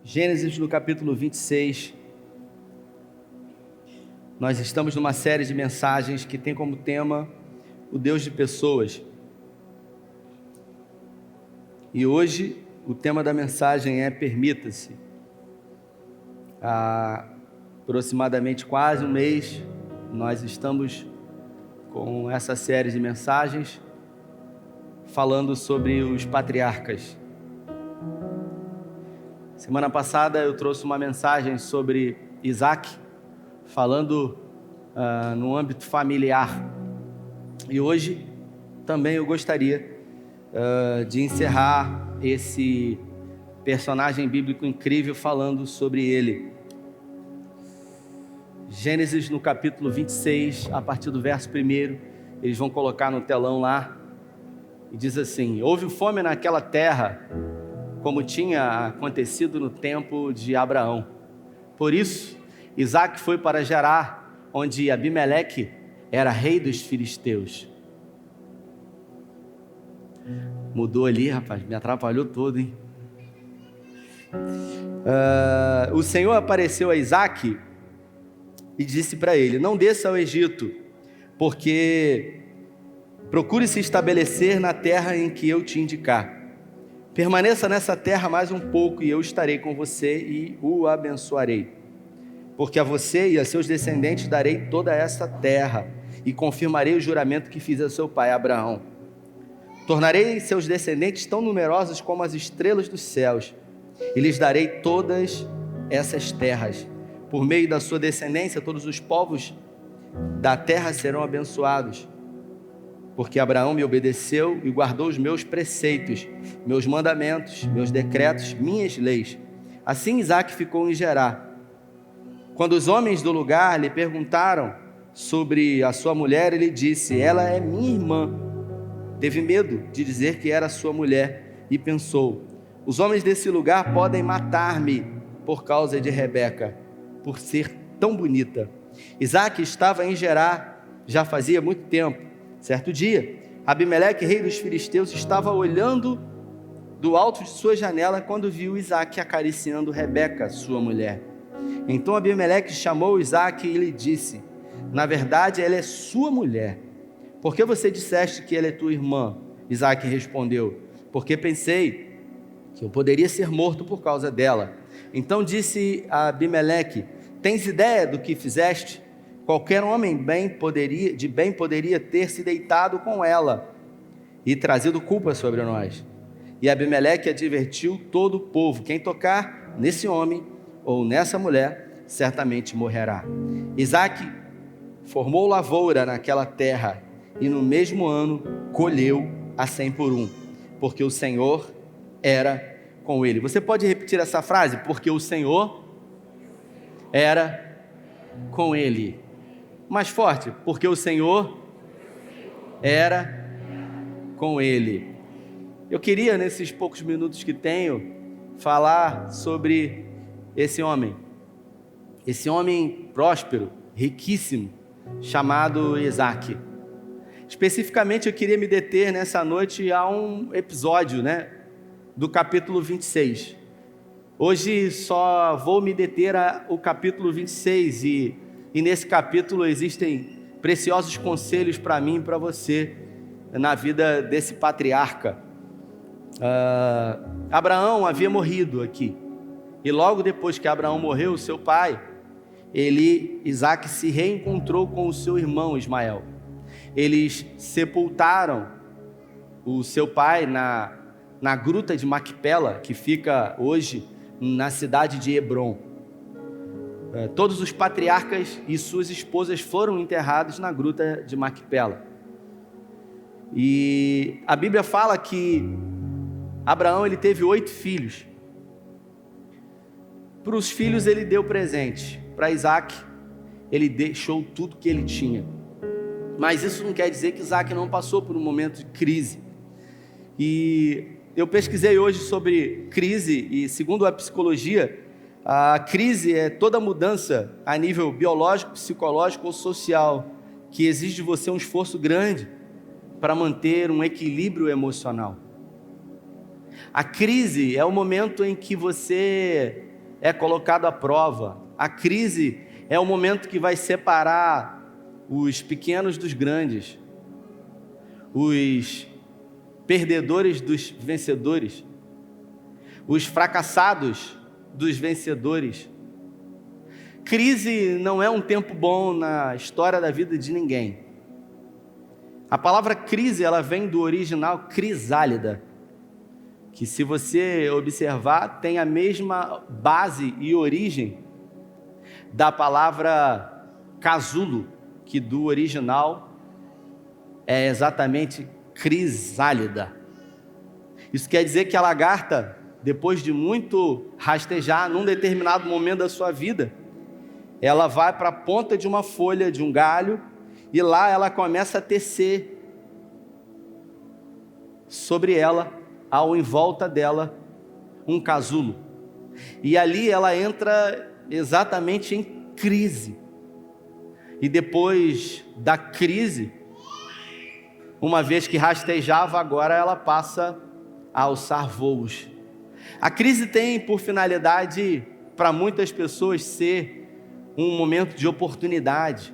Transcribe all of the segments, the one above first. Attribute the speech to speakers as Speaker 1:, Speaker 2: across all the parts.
Speaker 1: Gênesis no capítulo 26, nós estamos numa série de mensagens que tem como tema o Deus de pessoas. E hoje o tema da mensagem é permita-se. Há aproximadamente quase um mês nós estamos com essa série de mensagens falando sobre os patriarcas. Semana passada eu trouxe uma mensagem sobre Isaac, falando no âmbito familiar. E hoje também eu gostaria de encerrar esse personagem bíblico incrível falando sobre ele. Gênesis no capítulo 26, a partir do verso 1, eles vão colocar no telão lá, e diz assim: houve fome naquela terra, como tinha acontecido no tempo de Abraão. Por isso, Isaac foi para Gerar, onde Abimeleque era rei dos filisteus. Mudou ali, rapaz, me atrapalhou todo, hein? O Senhor apareceu a Isaac e disse para ele: não desça ao Egito, porque procure se estabelecer na terra em que eu te indicar. Permaneça nessa terra mais um pouco e eu estarei com você e o abençoarei. Porque a você e a seus descendentes darei toda esta terra e confirmarei o juramento que fiz a seu pai Abraão. Tornarei seus descendentes tão numerosos como as estrelas dos céus e lhes darei todas essas terras. Por meio da sua descendência, todos os povos da terra serão abençoados. Porque Abraão me obedeceu e guardou os meus preceitos, meus mandamentos, meus decretos, minhas leis. Assim Isaac ficou em Gerar. Quando os homens do lugar lhe perguntaram sobre a sua mulher, ele disse: ela é minha irmã. Teve medo de dizer que era sua mulher e pensou: os homens desse lugar podem matar-me por causa de Rebeca, por ser tão bonita. Isaac estava em Gerar já fazia muito tempo. Certo dia, Abimeleque, rei dos filisteus, estava olhando do alto de sua janela quando viu Isaac acariciando Rebeca, sua mulher. Então Abimeleque chamou Isaac e lhe disse: na verdade, ela é sua mulher. Por que você disseste que ela é tua irmã? Isaac respondeu: porque pensei que eu poderia ser morto por causa dela. Então disse a Abimeleque: tens ideia do que fizeste? Qualquer homem de bem poderia ter se deitado com ela e trazido culpa sobre nós. E Abimeleque advertiu todo o povo: quem tocar nesse homem ou nessa mulher, certamente morrerá. Isaac formou lavoura naquela terra e no mesmo ano colheu a 100 por 1, porque o Senhor era com ele. Você pode repetir essa frase? Porque o Senhor era com ele. Mais forte: porque o Senhor era com ele. Eu queria, nesses poucos minutos que tenho, falar sobre esse homem próspero, riquíssimo, chamado Isaac. Especificamente eu queria me deter nessa noite a um episódio, do capítulo 26. Hoje só vou me deter ao capítulo 26 e nesse capítulo existem preciosos conselhos para mim e para você na vida desse patriarca. Abraão havia morrido aqui, e logo depois que Abraão morreu, seu pai, Isaac se reencontrou com o seu irmão Ismael. Eles sepultaram o seu pai na gruta de Macpela, que fica hoje na cidade de Hebrom. Todos os patriarcas e suas esposas foram enterrados na gruta de Macpela. E a Bíblia fala que Abraão ele teve 8 filhos. Para os filhos ele deu presente. Para Isaac ele deixou tudo que ele tinha. Mas isso não quer dizer que Isaac não passou por um momento de crise. E eu pesquisei hoje sobre crise e, segundo a psicologia, a crise é toda mudança a nível biológico, psicológico ou social que exige de você um esforço grande para manter um equilíbrio emocional. A crise é o momento em que você é colocado à prova. A crise é o momento que vai separar os pequenos dos grandes, os perdedores dos vencedores, os fracassados dos vencedores. Crise não é um tempo bom na história da vida de ninguém. A palavra crise, ela vem do original crisálida, que, se você observar, tem a mesma base e origem da palavra casulo, que do original é exatamente crisálida. Isso quer dizer que a lagarta, depois de muito rastejar, num determinado momento da sua vida, ela vai para a ponta de uma folha, de um galho, e lá ela começa a tecer sobre ela, em volta dela, um casulo. E ali ela entra exatamente em crise. E depois da crise, uma vez que rastejava, agora ela passa a alçar voos. A crise tem por finalidade, para muitas pessoas, ser um momento de oportunidade,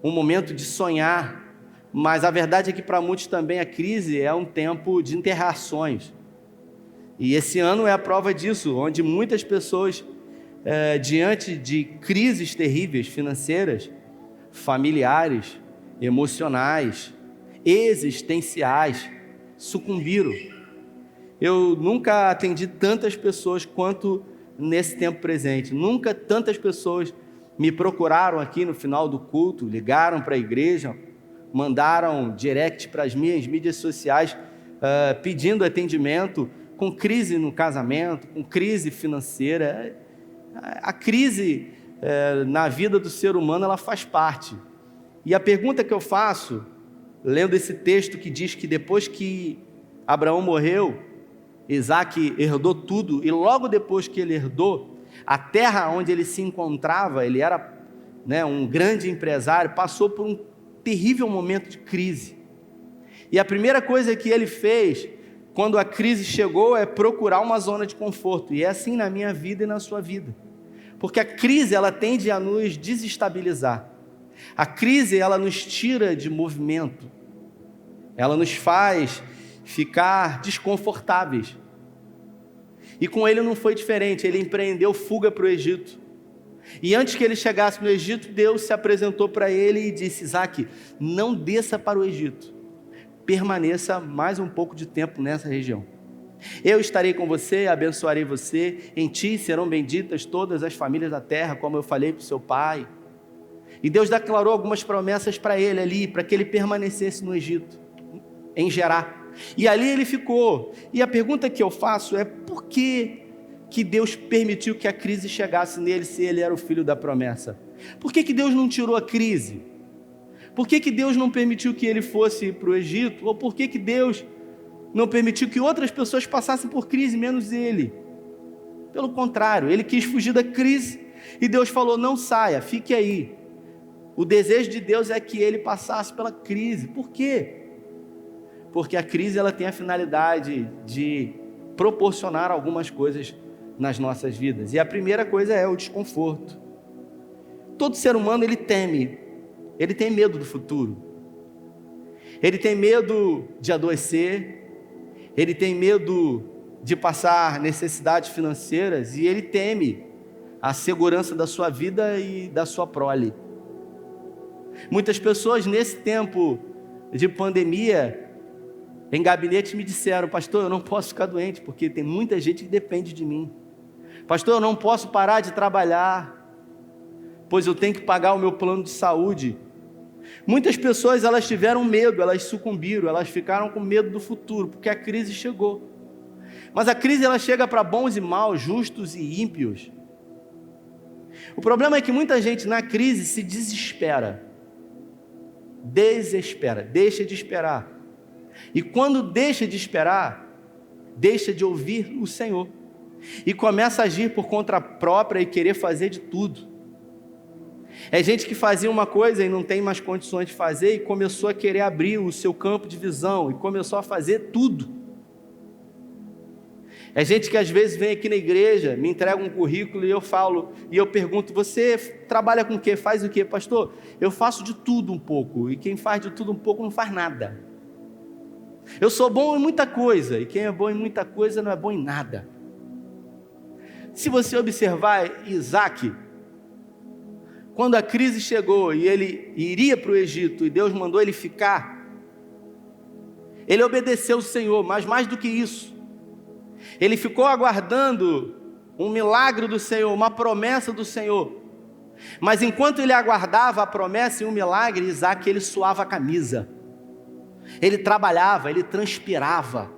Speaker 1: um momento de sonhar, mas a verdade é que para muitos também a crise é um tempo de enterrações. E esse ano é a prova disso, onde muitas pessoas, diante de crises terríveis financeiras, familiares, emocionais, existenciais, sucumbiram. Eu nunca atendi tantas pessoas quanto nesse tempo presente. Nunca tantas pessoas me procuraram aqui no final do culto, ligaram para a igreja, mandaram direct para as minhas mídias sociais, pedindo atendimento, com crise no casamento, com crise financeira. A crise na vida do ser humano, ela faz parte. E a pergunta que eu faço, lendo esse texto que diz que depois que Abraão morreu, Isaac herdou tudo, e logo depois que ele herdou, a terra onde ele se encontrava, ele era, um grande empresário, passou por um terrível momento de crise. E a primeira coisa que ele fez, quando a crise chegou, é procurar uma zona de conforto. E é assim na minha vida e na sua vida. Porque a crise, ela tende a nos desestabilizar. A crise, ela nos tira de movimento. Ela nos faz ficar desconfortáveis. E com ele não foi diferente, ele empreendeu fuga para o Egito. E antes que ele chegasse no Egito, Deus se apresentou para ele e disse: Isaac, não desça para o Egito, permaneça mais um pouco de tempo nessa região. Eu estarei com você, abençoarei você, em ti serão benditas todas as famílias da terra, como eu falei para o seu pai. E Deus declarou algumas promessas para ele ali, para que ele permanecesse no Egito, em Gerar. E ali ele ficou. E a pergunta que eu faço é: por que Deus permitiu que a crise chegasse nele, se ele era o filho da promessa? Por que Deus não tirou a crise? Por que Deus não permitiu que ele fosse para o Egito? Ou por que Deus não permitiu que outras pessoas passassem por crise, menos ele? Pelo contrário, ele quis fugir da crise, e Deus falou: não saia, fique aí. O desejo de Deus é que ele passasse pela crise. Por quê? Porque a crise, ela tem a finalidade de proporcionar algumas coisas nas nossas vidas. E a primeira coisa é o desconforto. Todo ser humano, ele teme. Ele tem medo do futuro. Ele tem medo de adoecer. Ele tem medo de passar necessidades financeiras. E ele teme a segurança da sua vida e da sua prole. Muitas pessoas, nesse tempo de pandemia, em gabinete, me disseram: pastor, eu não posso ficar doente, porque tem muita gente que depende de mim. Pastor, eu não posso parar de trabalhar, pois eu tenho que pagar o meu plano de saúde. Muitas pessoas, elas tiveram medo, elas sucumbiram, elas ficaram com medo do futuro, porque a crise chegou. Mas a crise, ela chega para bons e maus, justos e ímpios. O problema é que muita gente na crise se desespera, deixa de esperar. E quando deixa de esperar, deixa de ouvir o Senhor, e começa a agir por conta própria e querer fazer de tudo. É gente que fazia uma coisa e não tem mais condições de fazer, e começou a querer abrir o seu campo de visão, e começou a fazer tudo. É gente que às vezes vem aqui na igreja, me entrega um currículo e eu falo, e eu pergunto, você trabalha com o quê? Faz o quê? Pastor, eu faço de tudo um pouco, e quem faz de tudo um pouco não faz nada. Eu sou bom em muita coisa, e quem é bom em muita coisa não é bom em nada. Se você observar Isaac, quando a crise chegou e ele iria para o Egito, e Deus mandou ele ficar, ele obedeceu o Senhor, mas mais do que isso, ele ficou aguardando um milagre do Senhor, uma promessa do Senhor. Mas enquanto ele aguardava a promessa e o milagre, Isaac, ele suava a camisa. Ele trabalhava, ele transpirava.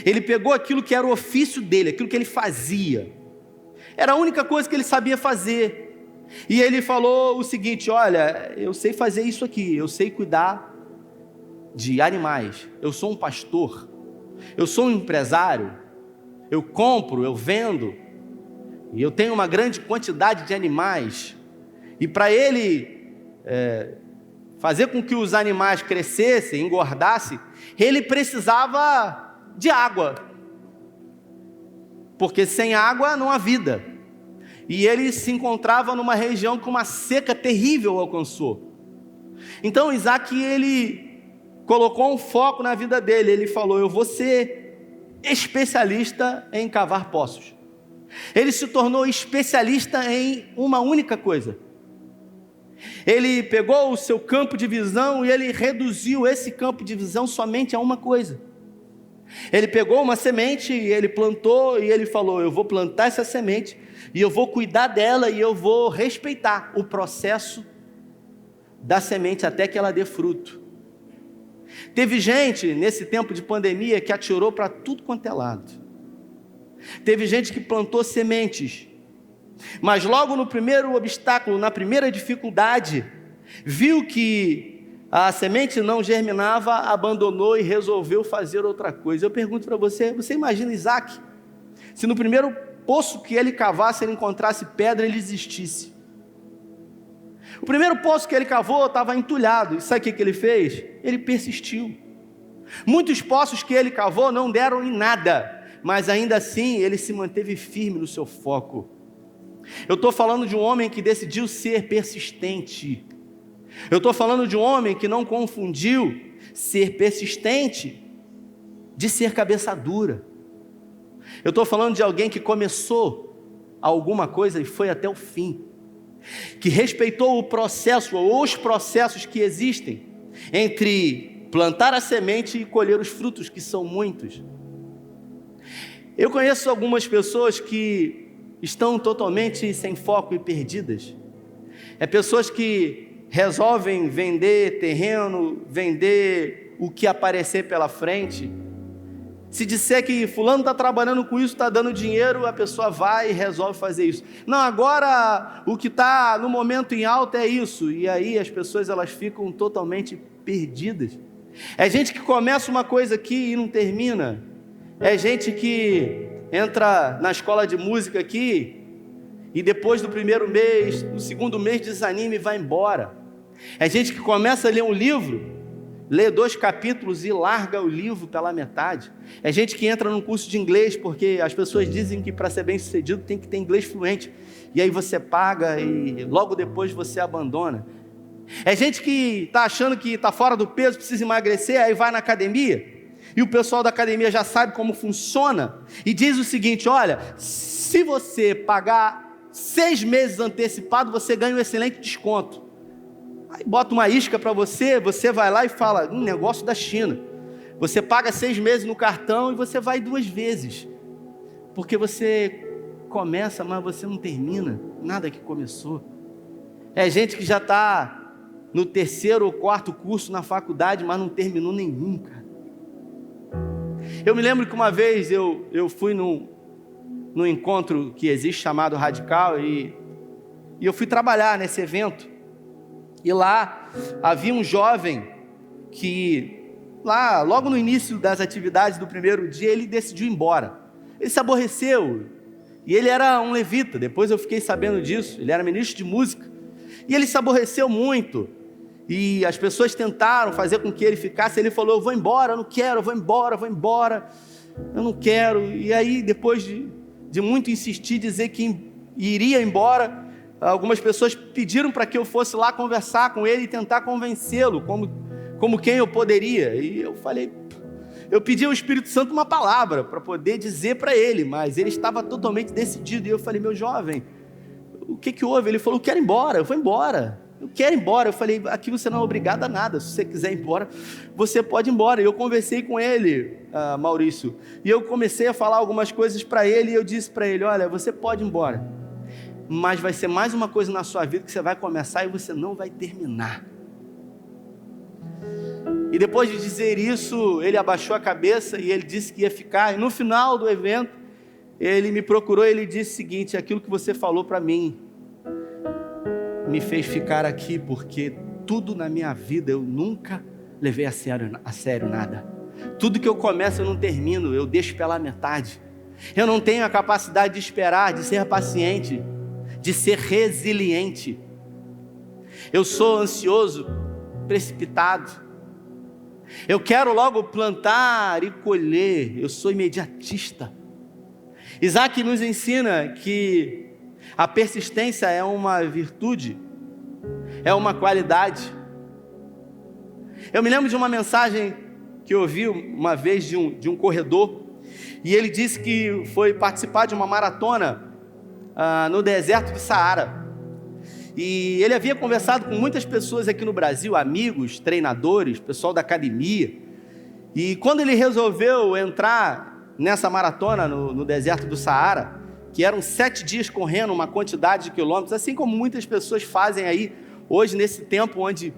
Speaker 1: Ele pegou aquilo que era o ofício dele, aquilo que ele fazia. Era a única coisa que ele sabia fazer. E ele falou o seguinte, olha, eu sei fazer isso aqui, eu sei cuidar de animais. Eu sou um pastor, eu sou um empresário. Eu compro, eu vendo, e eu tenho uma grande quantidade de animais, e para ele fazer com que os animais crescessem, engordassem, ele precisava de água, porque sem água não há vida, e ele se encontrava numa região que uma seca terrível alcançou. Então Isaac, ele colocou um foco na vida dele, ele falou, eu vou ser especialista em cavar poços. Ele se tornou especialista em uma única coisa. Ele pegou o seu campo de visão e ele reduziu esse campo de visão somente a uma coisa. Ele pegou uma semente e ele plantou e ele falou, eu vou plantar essa semente e eu vou cuidar dela e eu vou respeitar o processo da semente até que ela dê fruto. Teve gente nesse tempo de pandemia que atirou para tudo quanto é lado. Teve gente que plantou sementes, mas logo no primeiro obstáculo, na primeira dificuldade, viu que a semente não germinava, abandonou e resolveu fazer outra coisa. Eu pergunto para você, você imagina Isaac, se no primeiro poço que ele cavasse, ele encontrasse pedra, ele desistisse. O primeiro poço que ele cavou estava entulhado, e sabe o que ele fez? Ele persistiu. Muitos poços que ele cavou não deram em nada, mas ainda assim ele se manteve firme no seu foco. Eu estou falando de um homem que decidiu ser persistente. Eu estou falando de um homem que não confundiu ser persistente de ser cabeça dura. Eu estou falando de alguém que começou alguma coisa e foi até o fim, que respeitou o processo ou os processos que existem entre plantar a semente e colher os frutos, que são muitos. Eu conheço algumas pessoas que estão totalmente sem foco e perdidas. Pessoas que resolvem vender terreno, vender o que aparecer pela frente. Se disser que fulano está trabalhando com isso, está dando dinheiro, a pessoa vai e resolve fazer isso. Não, agora o que está no momento em alta é isso. E aí as pessoas elas ficam totalmente perdidas. É gente que começa uma coisa aqui e não termina. É gente que entra na escola de música aqui e depois do primeiro mês, no segundo mês desanima e vai embora. É gente que começa a ler um livro, lê 2 capítulos e larga o livro pela metade. É gente que entra num curso de inglês porque as pessoas dizem que para ser bem sucedido tem que ter inglês fluente. E aí você paga e logo depois você abandona. É gente que está achando que está fora do peso, precisa emagrecer, aí vai na academia. E o pessoal da academia já sabe como funciona. E diz o seguinte, olha, se você pagar 6 meses antecipado, você ganha um excelente desconto. Aí bota uma isca para você, você vai lá e fala, negócio da China. Você paga 6 meses no cartão e você vai 2 vezes. Porque você começa, mas você não termina nada que começou. É gente que já está no 3º ou 4º curso na faculdade, mas não terminou nenhum, cara. Eu me lembro que uma vez eu fui num encontro que existe chamado Radical e eu fui trabalhar nesse evento. E lá havia um jovem que, lá logo no início das atividades do primeiro dia, ele decidiu ir embora. Ele se aborreceu e ele era um levita, depois eu fiquei sabendo disso, ele era ministro de música. E ele se aborreceu muito e as pessoas tentaram fazer com que ele ficasse, ele falou, eu vou embora, eu não quero, eu vou embora. eu não quero. E aí, depois de muito insistir, dizer que iria embora, algumas pessoas pediram para que eu fosse lá conversar com ele e tentar convencê-lo, como quem eu poderia. E eu falei, eu pedi ao Espírito Santo uma palavra para poder dizer para ele, mas ele estava totalmente decidido. E eu falei, meu jovem, o que houve? Ele falou, eu quero ir embora. Eu vou embora, eu quero ir embora. Eu falei, aqui você não é obrigado a nada, se você quiser ir embora, você pode ir embora. E eu conversei com ele, Maurício, e eu comecei a falar algumas coisas para ele, e eu disse para ele, olha, você pode ir embora, mas vai ser mais uma coisa na sua vida que você vai começar e você não vai terminar. E depois de dizer isso, ele abaixou a cabeça e ele disse que ia ficar. E no final do evento, ele me procurou e ele disse o seguinte, aquilo que você falou para mim me fez ficar aqui, porque tudo na minha vida eu nunca levei a sério nada. Tudo que eu começo eu não termino, eu deixo pela metade. Eu não tenho a capacidade de esperar, de ser paciente, de ser resiliente. Eu sou ansioso, precipitado. Eu quero logo plantar e colher, eu sou imediatista. Isaac nos ensina que a persistência é uma virtude, é uma qualidade. Eu me lembro de uma mensagem que eu ouvi uma vez de um corredor, e ele disse que foi participar de uma maratona no deserto do Saara. E ele havia conversado com muitas pessoas aqui no Brasil, amigos, treinadores, pessoal da academia. E quando ele resolveu entrar nessa maratona no deserto do Saara, que eram 7 dias correndo uma quantidade de quilômetros, assim como muitas pessoas fazem aí hoje nesse tempo onde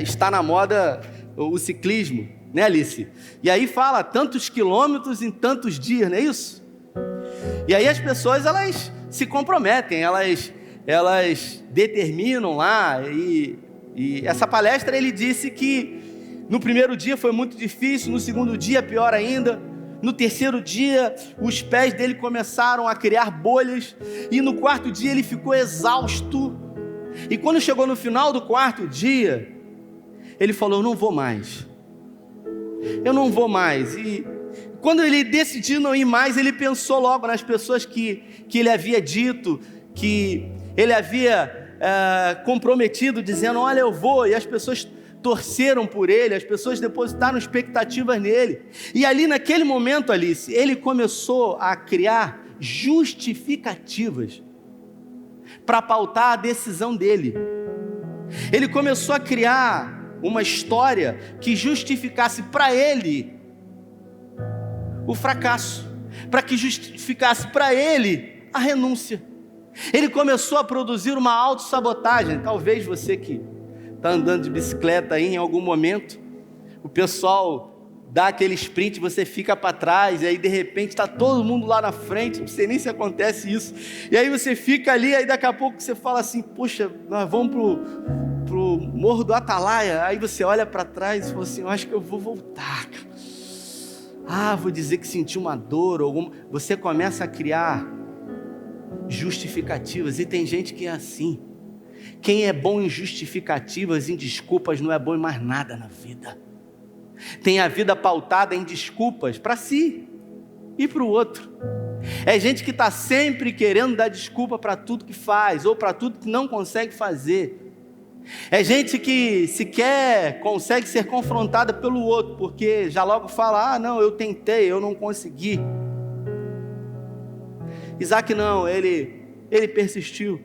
Speaker 1: está na moda o ciclismo, né, Alice? E aí fala tantos quilômetros em tantos dias, não é isso? E aí as pessoas, elas se comprometem, elas determinam lá, e essa palestra ele disse que no primeiro dia foi muito difícil, no segundo dia pior ainda, no terceiro dia os pés dele começaram a criar bolhas, e no quarto dia ele ficou exausto, e quando chegou no final do quarto dia, ele falou, eu não vou mais, e quando ele decidiu não ir mais, ele pensou logo nas pessoas que ele havia dito, que ele havia comprometido, dizendo, olha, eu vou, e as pessoas torceram por ele, as pessoas depositaram expectativas nele, e ali naquele momento, Alice, ele começou a criar justificativas para pautar a decisão dele. Ele começou a criar uma história que justificasse para ele o fracasso, para que justificasse para ele a renúncia. Ele começou a produzir uma autossabotagem. Talvez você que está andando de bicicleta aí em algum momento, o pessoal dá aquele sprint, você fica para trás, e aí de repente está todo mundo lá na frente, não sei nem se acontece isso, e aí você fica ali, aí daqui a pouco você fala assim, puxa, nós vamos pro Morro do Atalaia, aí você olha para trás e fala assim, eu acho que eu vou voltar, cara. Vou dizer que senti uma dor, você começa a criar justificativas, e tem gente que é assim. Quem é bom em justificativas, em desculpas, não é bom em mais nada na vida. Tem a vida pautada em desculpas para si e para o outro. É gente que está sempre querendo dar desculpa para tudo que faz, ou para tudo que não consegue fazer. É gente que sequer consegue ser confrontada pelo outro, porque já logo fala, não, eu tentei, eu não consegui. Isaac não, ele persistiu.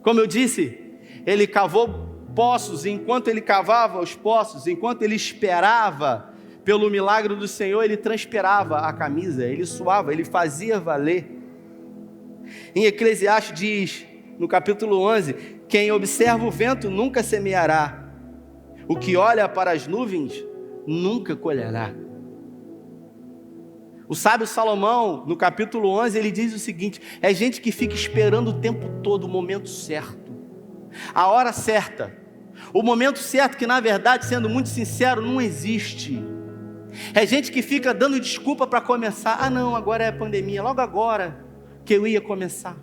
Speaker 1: Como eu disse, ele cavou poços, e enquanto ele cavava os poços, enquanto ele esperava pelo milagre do Senhor, ele transpirava a camisa, ele suava, ele fazia valer. Em Eclesiastes diz, no capítulo 11, quem observa o vento nunca semeará, o que olha para as nuvens nunca colherá. O sábio Salomão, no capítulo 11, ele diz o seguinte, é gente que fica esperando o tempo todo o momento certo, a hora certa, o momento certo que na verdade, sendo muito sincero, não existe. É gente que fica dando desculpa para começar, não, agora é a pandemia, logo agora que eu ia começar,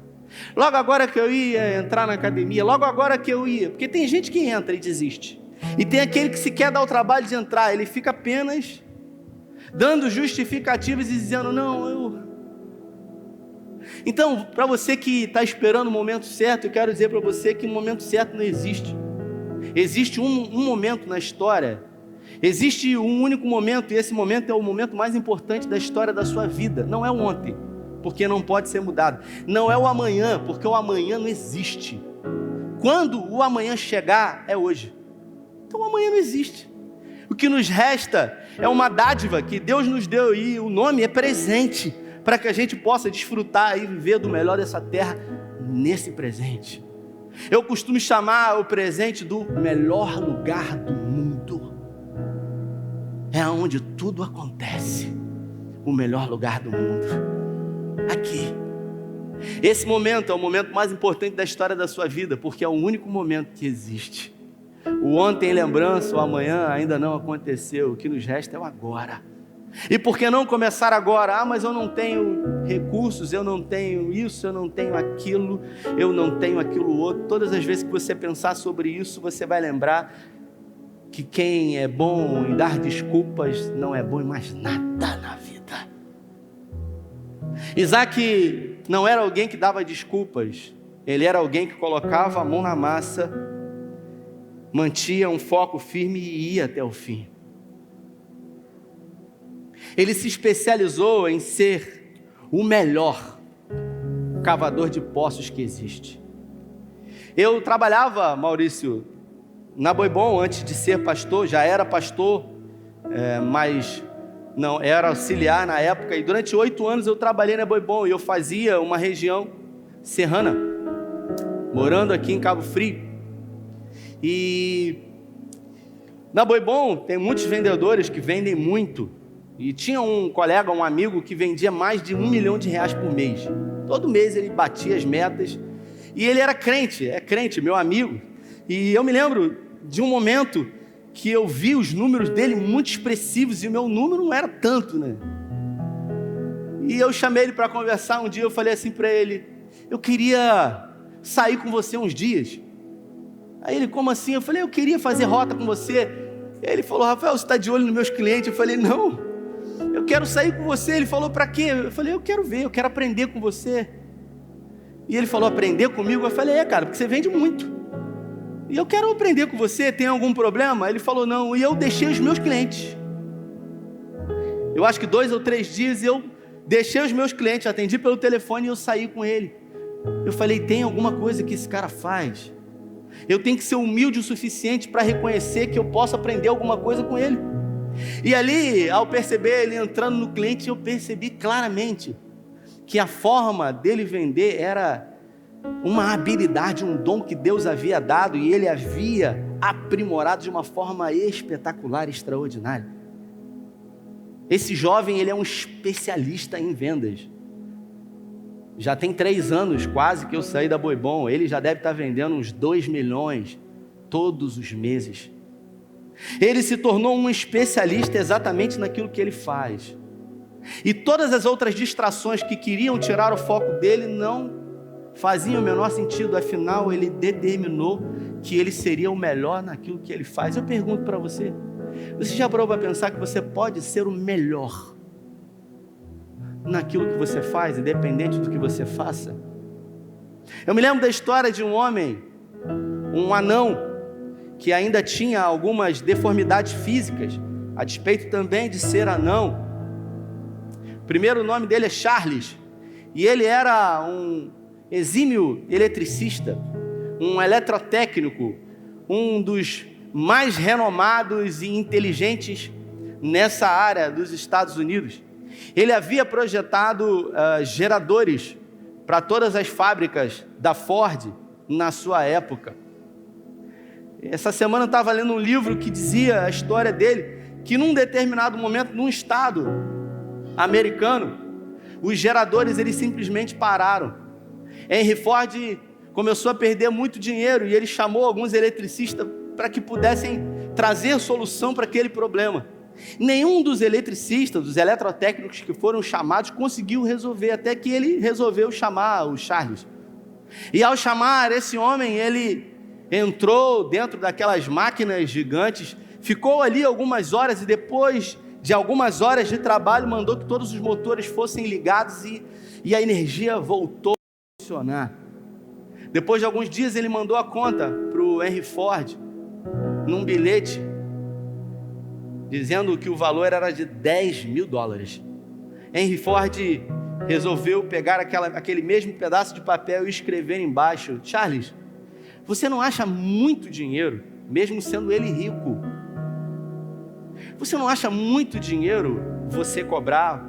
Speaker 1: logo agora que eu ia entrar na academia, logo agora que eu ia, porque tem gente que entra e desiste, e tem aquele que se quer dar o trabalho de entrar, ele fica apenas dando justificativas e dizendo, Então, para você que está esperando o momento certo, eu quero dizer para você que o momento certo não existe. Existe um momento na história, existe um único momento, e esse momento é o momento mais importante da história da sua vida. Não é o ontem, porque não pode ser mudado. Não é o amanhã, porque o amanhã não existe. Quando o amanhã chegar, é hoje. Então o amanhã não existe. O que nos resta é uma dádiva que Deus nos deu, e o nome é presente, para que a gente possa desfrutar e viver do melhor dessa terra nesse presente. Eu costumo chamar o presente do melhor lugar do mundo. É onde tudo acontece. O melhor lugar do mundo. Aqui. Esse momento é o momento mais importante da história da sua vida, porque é o único momento que existe. O ontem em lembrança, o amanhã ainda não aconteceu. O que nos resta é o agora. E por que não começar agora? Mas eu não tenho recursos, eu não tenho isso, eu não tenho aquilo, eu não tenho aquilo outro. Todas as vezes que você pensar sobre isso, você vai lembrar que quem é bom em dar desculpas não é bom em mais nada na vida. Isaac não era alguém que dava desculpas, ele era alguém que colocava a mão na massa, mantinha um foco firme e ia até o fim. Ele se especializou em ser o melhor cavador de poços que existe. Eu trabalhava, Maurício, na Boibom antes de ser pastor, já era pastor, mas não, era auxiliar na época, e durante 8 anos eu trabalhei na Boibom, e eu fazia uma região serrana, morando aqui em Cabo Frio. E na Boibom tem muitos vendedores que vendem muito. E tinha um colega, um amigo, que vendia mais de R$1 milhão por mês. Todo mês ele batia as metas. E ele era crente, meu amigo. E eu me lembro de um momento que eu vi os números dele muito expressivos, e o meu número não era tanto, né? E eu chamei ele para conversar um dia, eu falei assim para ele, eu queria sair com você uns dias. Aí ele, como assim? Eu falei, eu queria fazer rota com você. E ele falou, Rafael, você está de olho nos meus clientes? Eu falei, não, eu quero sair com você. Ele falou, para quê? Eu falei, eu quero ver, eu quero aprender com você. E ele falou, aprender comigo? Eu falei, cara, porque você vende muito. E eu quero aprender com você, tem algum problema? Ele falou, não, e eu deixei os meus clientes. Eu acho que 2 ou 3 dias eu deixei os meus clientes, atendi pelo telefone e eu saí com ele. Eu falei, tem alguma coisa que esse cara faz? Eu tenho que ser humilde o suficiente para reconhecer que eu posso aprender alguma coisa com ele. E ali, ao perceber ele entrando no cliente, eu percebi claramente que a forma dele vender era uma habilidade, um dom que Deus havia dado e ele havia aprimorado de uma forma espetacular, extraordinária. Esse jovem, ele é um especialista em vendas. Já tem 3 anos quase que eu saí da Boibom, ele já deve estar vendendo uns 2 milhões todos os meses. Ele se tornou um especialista exatamente naquilo que ele faz. E todas as outras distrações que queriam tirar o foco dele não faziam o menor sentido, afinal ele determinou que ele seria o melhor naquilo que ele faz. Eu pergunto para você, você já parou para pensar que você pode ser o melhor naquilo que você faz, independente do que você faça? Eu me lembro da história de um homem, um anão, que ainda tinha algumas deformidades físicas, a despeito também de ser anão. O primeiro nome dele é Charles, e ele era um exímio eletricista, um eletrotécnico, um dos mais renomados e inteligentes nessa área dos Estados Unidos. Ele havia projetado geradores para todas as fábricas da Ford na sua época. Essa semana eu estava lendo um livro que dizia a história dele, que num determinado momento, num estado americano, os geradores eles simplesmente pararam. Henry Ford começou a perder muito dinheiro e ele chamou alguns eletricistas para que pudessem trazer solução para aquele problema. Nenhum dos eletricistas, dos eletrotécnicos que foram chamados, conseguiu resolver, até que ele resolveu chamar o Charles. E ao chamar esse homem, ele entrou dentro daquelas máquinas gigantes, ficou ali algumas horas e depois de algumas horas de trabalho, mandou que todos os motores fossem ligados e a energia voltou a funcionar. Depois de alguns dias, ele mandou a conta para o Henry Ford, num bilhete, dizendo que o valor era de $10.000. Henry Ford resolveu pegar aquele mesmo pedaço de papel e escrever embaixo: Charles, você não acha muito dinheiro, mesmo sendo ele rico? Você não acha muito dinheiro você cobrar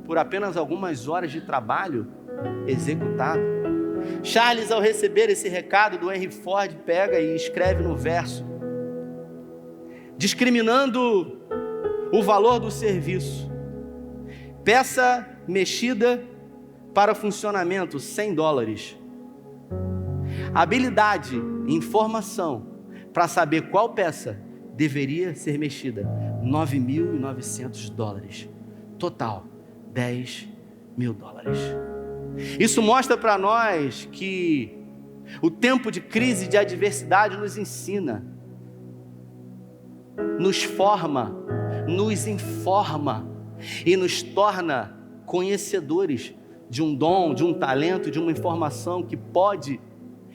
Speaker 1: por apenas algumas horas de trabalho executado? Charles, ao receber esse recado do Henry Ford, pega e escreve no verso, discriminando o valor do serviço: peça mexida para funcionamento, $100. Habilidade e informação para saber qual peça deveria ser mexida, $9.900. Total, $10.000. Isso mostra para nós que o tempo de crise e de adversidade nos ensina, nos forma, nos informa e nos torna conhecedores de um dom, de um talento, de uma informação que pode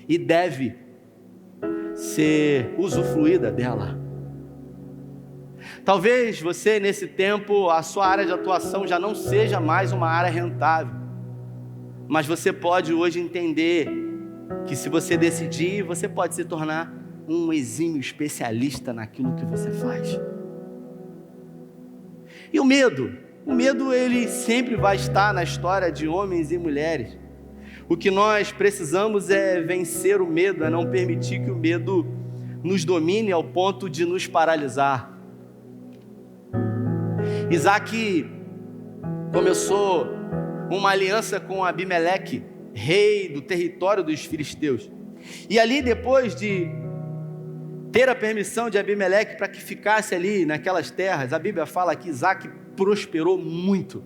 Speaker 1: e deve ser usufruída dela. Talvez você, nesse tempo, a sua área de atuação já não seja mais uma área rentável, mas você pode hoje entender que, se você decidir, você pode se tornar um exímio especialista naquilo que você faz. E o medo ele sempre vai estar na história de homens e mulheres. O que nós precisamos é vencer o medo, é não permitir que o medo nos domine ao ponto de nos paralisar. Isaac começou uma aliança com Abimeleque, rei do território dos filisteus. E ali, depois de ter a permissão de Abimeleque para que ficasse ali naquelas terras, a Bíblia fala que Isaac prosperou muito.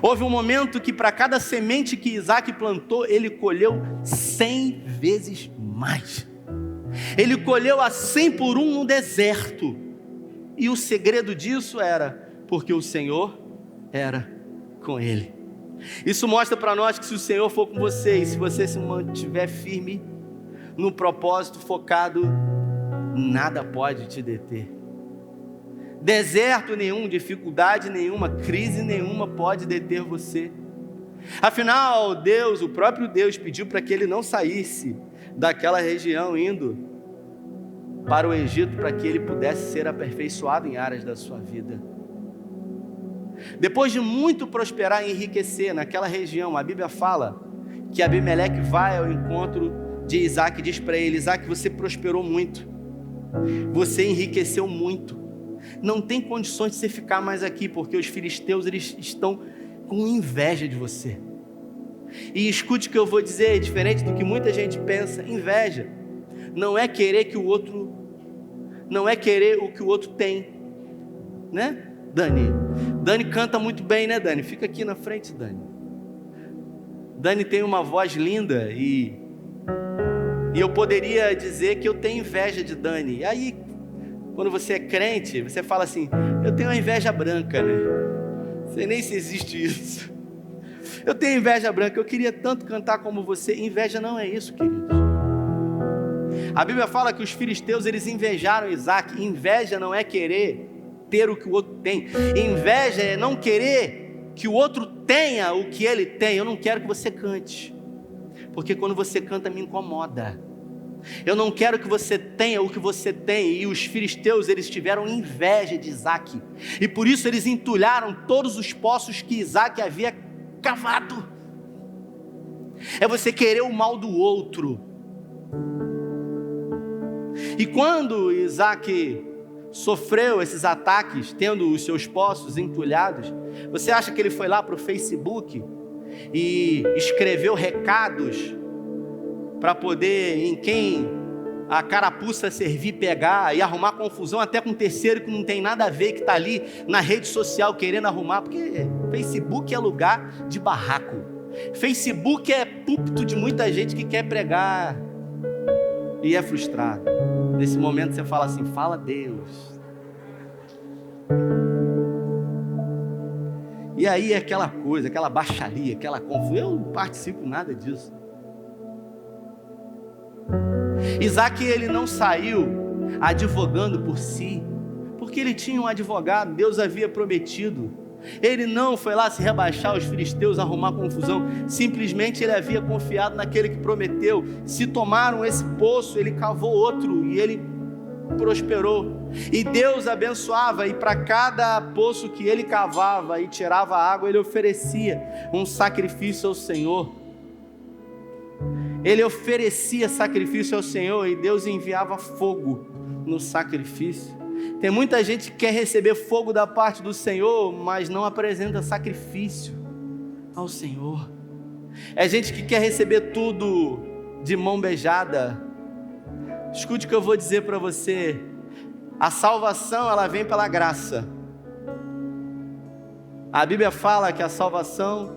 Speaker 1: Houve um momento que, para cada semente que Isaac plantou, ele colheu 100 vezes mais. Ele colheu a 100 por 1 no deserto. E o segredo disso era porque o Senhor era com ele. Isso mostra para nós que, se o Senhor for com você e se você se mantiver firme no propósito, focado, nada pode te deter. Deserto nenhum, dificuldade nenhuma, crise nenhuma pode deter você. Afinal, Deus, o próprio Deus, pediu para que ele não saísse daquela região, indo para o Egito, para que ele pudesse ser aperfeiçoado em áreas da sua vida. Depois de muito prosperar e enriquecer naquela região, a Bíblia fala que Abimeleque vai ao encontro de Isaac e diz para ele: Isaac, você prosperou muito, você enriqueceu muito, não tem condições de você ficar mais aqui, porque os filisteus, eles estão com inveja de você. E escute o que eu vou dizer, diferente do que muita gente pensa: inveja não é querer que o outro, não é querer o que o outro tem, né, Dani canta muito bem, né, Dani? Fica aqui na frente, Dani. Dani tem uma voz linda e eu poderia dizer que eu tenho inveja de Dani. E aí, quando você é crente, você fala assim: eu tenho uma inveja branca, né? Não sei nem se existe isso. Eu tenho inveja branca, eu queria tanto cantar como você. Inveja não é isso, queridos. A Bíblia fala que os filisteus, eles invejaram Isaac. Inveja não é querer ter o que o outro tem. Inveja é não querer que o outro tenha o que ele tem. Eu não quero que você cante, porque quando você canta me incomoda. Eu não quero que você tenha o que você tem. E os filisteus, eles tiveram inveja de Isaac, e por isso eles entulharam todos os poços que Isaac havia cavado. É você querer o mal do outro. E quando Isaac sofreu esses ataques, tendo os seus poços entulhados, você acha que ele foi lá para o Facebook e escreveu recados para poder, em quem a carapuça servir, pegar e arrumar confusão até com um terceiro que não tem nada a ver, que está ali na rede social querendo arrumar? Porque Facebook é lugar de barraco, Facebook é púlpito de muita gente que quer pregar e é frustrado. Nesse momento você fala assim: fala Deus. E aí é aquela coisa, aquela baixaria, aquela confusão. Eu não participo nada disso. Isaac, ele não saiu advogando por si, porque ele tinha um advogado, Deus havia prometido. Ele não foi lá se rebaixar aos filisteus, arrumar confusão. Simplesmente ele havia confiado naquele que prometeu. Se tomaram esse poço, ele cavou outro e ele prosperou. E Deus abençoava, e para cada poço que ele cavava e tirava água, ele oferecia um sacrifício ao Senhor. Ele oferecia sacrifício ao Senhor e Deus enviava fogo no sacrifício. Tem muita gente que quer receber fogo da parte do Senhor, mas não apresenta sacrifício ao Senhor. É gente que quer receber tudo de mão beijada. Escute o que eu vou dizer para você. A salvação, ela vem pela graça. A Bíblia fala que a salvação,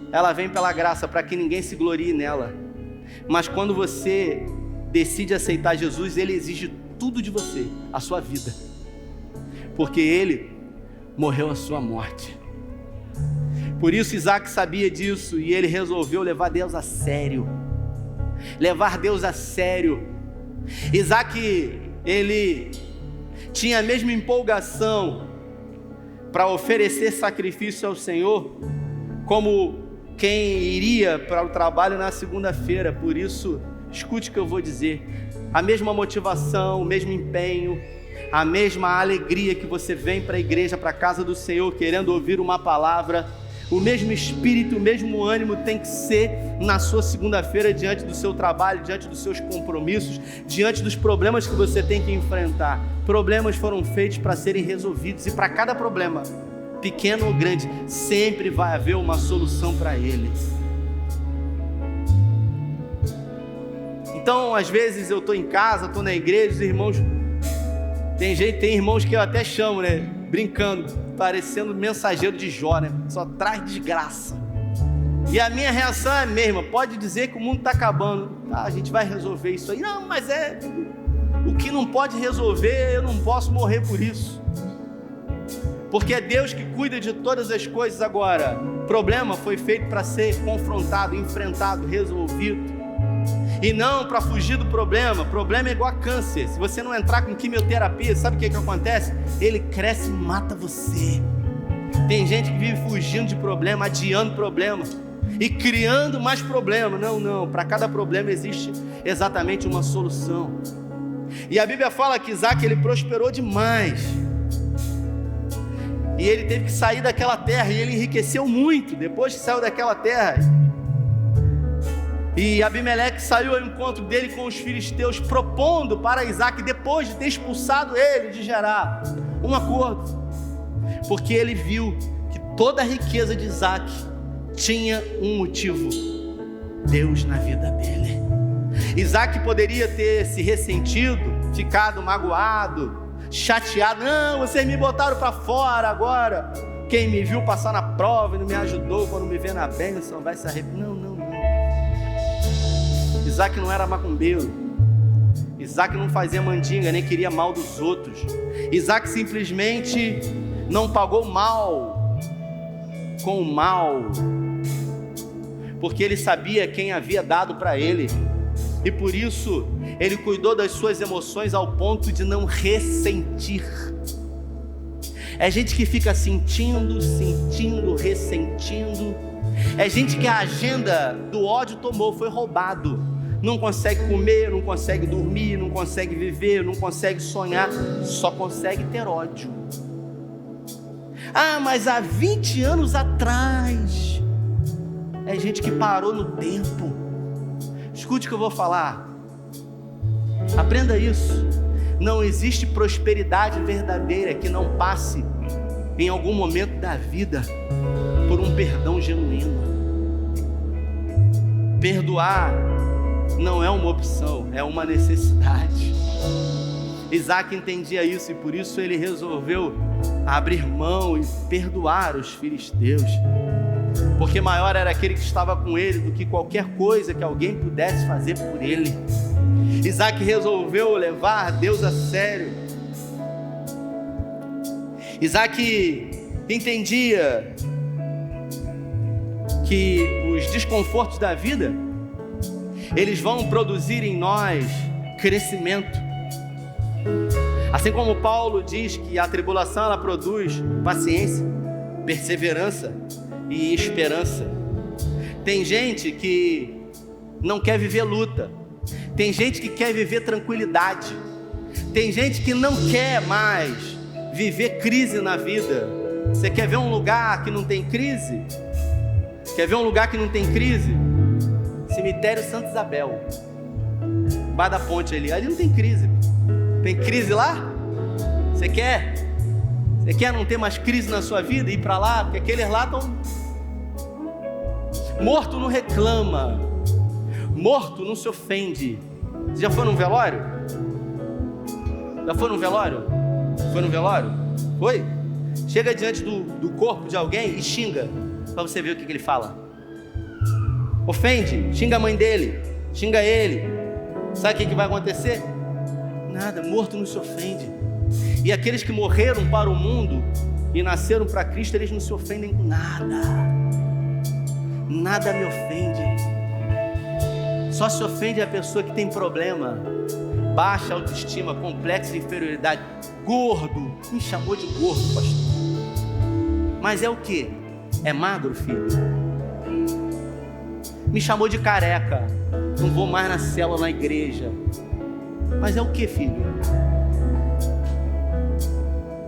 Speaker 1: ela vem pela graça, para que ninguém se glorie nela. Mas quando você decide aceitar Jesus, Ele exige tudo de você, a sua vida, porque Ele morreu a sua morte. Por isso Isaac sabia disso, e ele resolveu levar Deus a sério. Levar Deus a sério. Isaac, ele tinha a mesma empolgação para oferecer sacrifício ao Senhor, como quem iria para o trabalho na segunda-feira. Por isso, escute o que eu vou dizer. A mesma motivação, o mesmo empenho, a mesma alegria que você vem para a igreja, para a casa do Senhor, querendo ouvir uma palavra, o mesmo espírito, o mesmo ânimo tem que ser na sua segunda-feira, diante do seu trabalho, diante dos seus compromissos, diante dos problemas que você tem que enfrentar. Problemas foram feitos para serem resolvidos, e para cada problema, pequeno ou grande, sempre vai haver uma solução para ele. Então, às vezes eu estou em casa, estou na igreja, os irmãos, tem irmãos que eu até chamo, né, brincando, parecendo mensageiro de Jó, né, só traz desgraça. E a minha reação é a mesma. Pode dizer que o mundo está acabando, a gente vai resolver isso aí. Não, mas o que não pode resolver, eu não posso morrer por isso, porque é Deus que cuida de todas as coisas. Agora, o problema foi feito para ser confrontado, enfrentado, resolvido, e não para fugir do problema. Problema é igual a câncer. Se você não entrar com quimioterapia, sabe o que acontece? Ele cresce e mata você. Tem gente que vive fugindo de problema, adiando problema e criando mais problema. Não, para cada problema existe exatamente uma solução. E a Bíblia fala que Isaac, ele prosperou demais, e ele teve que sair daquela terra, e ele enriqueceu muito depois que saiu daquela terra. E Abimeleque saiu ao encontro dele com os filisteus, propondo para Isaac, depois de ter expulsado ele de Gerar, um acordo, porque ele viu que toda a riqueza de Isaac tinha um motivo: Deus na vida dele. Isaac poderia ter se ressentido, ficado magoado, chateado. Não, vocês me botaram para fora agora. Quem me viu passar na prova e não me ajudou, quando me vê na bênção vai se arrepender. Não. Isaac não era macumbeiro. Isaac não fazia mandinga, nem queria mal dos outros. Isaac simplesmente não pagou mal com o mal, porque ele sabia quem havia dado para ele, e por isso ele cuidou das suas emoções ao ponto de não ressentir. É gente que fica sentindo, ressentindo. É gente que a agenda do ódio tomou, foi roubado. Não consegue comer, não consegue dormir, não consegue viver, não consegue sonhar, só consegue ter ódio. Ah, mas há 20 anos atrás, é gente que parou no tempo. Escute o que eu vou falar, aprenda isso. Não existe prosperidade verdadeira que não passe em algum momento da vida por um perdão genuíno. Perdoar não é uma opção, é uma necessidade. Isaac entendia isso, e por isso ele resolveu abrir mão e perdoar os filisteus, porque maior era aquele que estava com ele do que qualquer coisa que alguém pudesse fazer por ele. Isaac resolveu levar Deus a sério. Isaac entendia que os desconfortos da vida, eles vão produzir em nós crescimento. Assim como Paulo diz que a tribulação ela produz paciência, perseverança e esperança. Tem gente que não quer viver luta. Tem gente que quer viver tranquilidade. Tem gente que não quer mais viver crise na vida. Você quer ver um lugar que não tem crise? Quer ver um lugar que não tem crise? Cemitério Santa Isabel, Bar da Ponte ali não tem crise. Tem crise lá? Você quer? Você quer não ter mais crise na sua vida e ir para lá? Porque aqueles lá estão... Morto não reclama, morto não se ofende. Você já foi num velório? Já foi num velório? Foi num velório? Foi? Chega diante do corpo de alguém e xinga, para você ver o que ele fala. Ofende, xinga a mãe dele, xinga ele. Sabe o que vai acontecer? Nada, morto não se ofende. E aqueles que morreram para o mundo e nasceram para Cristo, eles não se ofendem com nada. Nada me ofende. Só se ofende a pessoa que tem problema, baixa autoestima, complexo de inferioridade. Gordo, me chamou de gordo, pastor. Mas é o quê? É magro, filho? Me chamou de careca, não vou mais na célula na igreja. Mas é o quê, filho?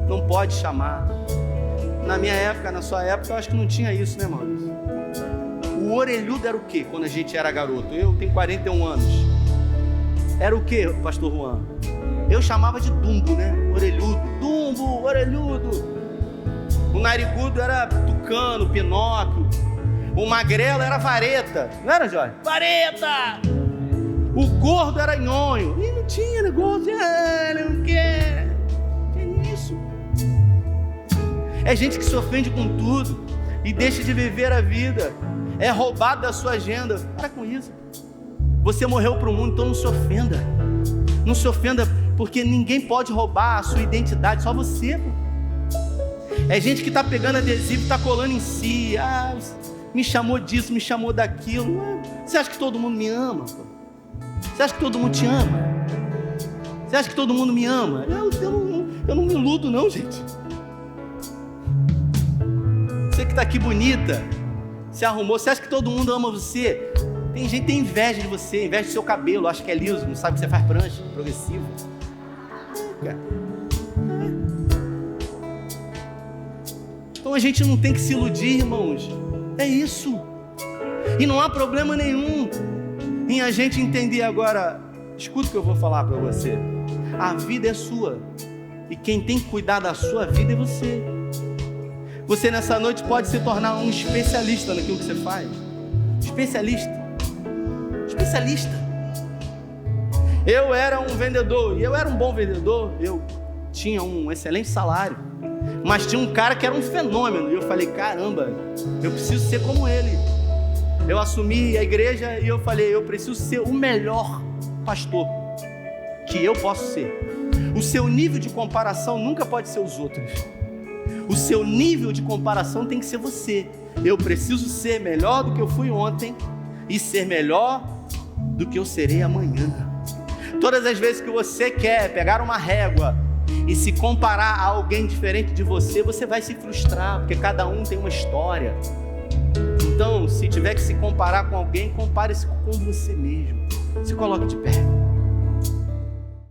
Speaker 1: Não pode chamar. Na minha época, na sua época, eu acho que não tinha isso, né, Maurício? O orelhudo era o quê quando a gente era garoto? Eu tenho 41 anos. Era o quê, pastor Juan? Eu chamava de Dumbo, né? Orelhudo. Dumbo, orelhudo. O narigudo era Tucano, Pinóquio. O magrelo era Vareta. Não era, Jorge? Vareta! O gordo era Nhonho. E não tinha negócio. Não quer. Tem isso. É gente que se ofende com tudo e deixa de viver a vida. É roubado da sua agenda. Para com isso. Você morreu para o mundo, então não se ofenda. Não se ofenda, porque ninguém pode roubar a sua identidade, só você. É gente que está pegando adesivo e está colando em si. Me chamou disso, me chamou daquilo. Você acha que todo mundo me ama? Você acha que todo mundo te ama? Você acha que todo mundo me ama? Eu não me iludo não, gente. Você que está aqui bonita, se arrumou, você acha que todo mundo ama você? Tem gente que tem inveja de você, inveja do seu cabelo, acha que é liso, não sabe que você faz prancha, progressivo. Então a gente não tem que se iludir, irmãos. É isso. E não há problema nenhum em a gente entender agora. Escuta o que eu vou falar para você. A vida é sua. E quem tem que cuidar da sua vida é você. Você nessa noite pode se tornar um especialista naquilo que você faz. Especialista. Eu era um vendedor, e eu era um bom vendedor, eu tinha um excelente salário, mas tinha um cara que era um fenômeno, e eu falei, caramba, eu preciso ser como ele. Eu assumi a igreja e eu falei, eu preciso ser o melhor pastor que eu posso ser. O seu nível de comparação nunca pode ser os outros. O seu nível de comparação tem que ser você. Eu preciso ser melhor do que eu fui ontem e ser melhor do que eu serei amanhã. Todas as vezes que você quer pegar uma régua e se comparar a alguém diferente de você, você vai se frustrar, porque cada um tem uma história. Então, se tiver que se comparar com alguém, compare-se com você mesmo. Se coloque de pé.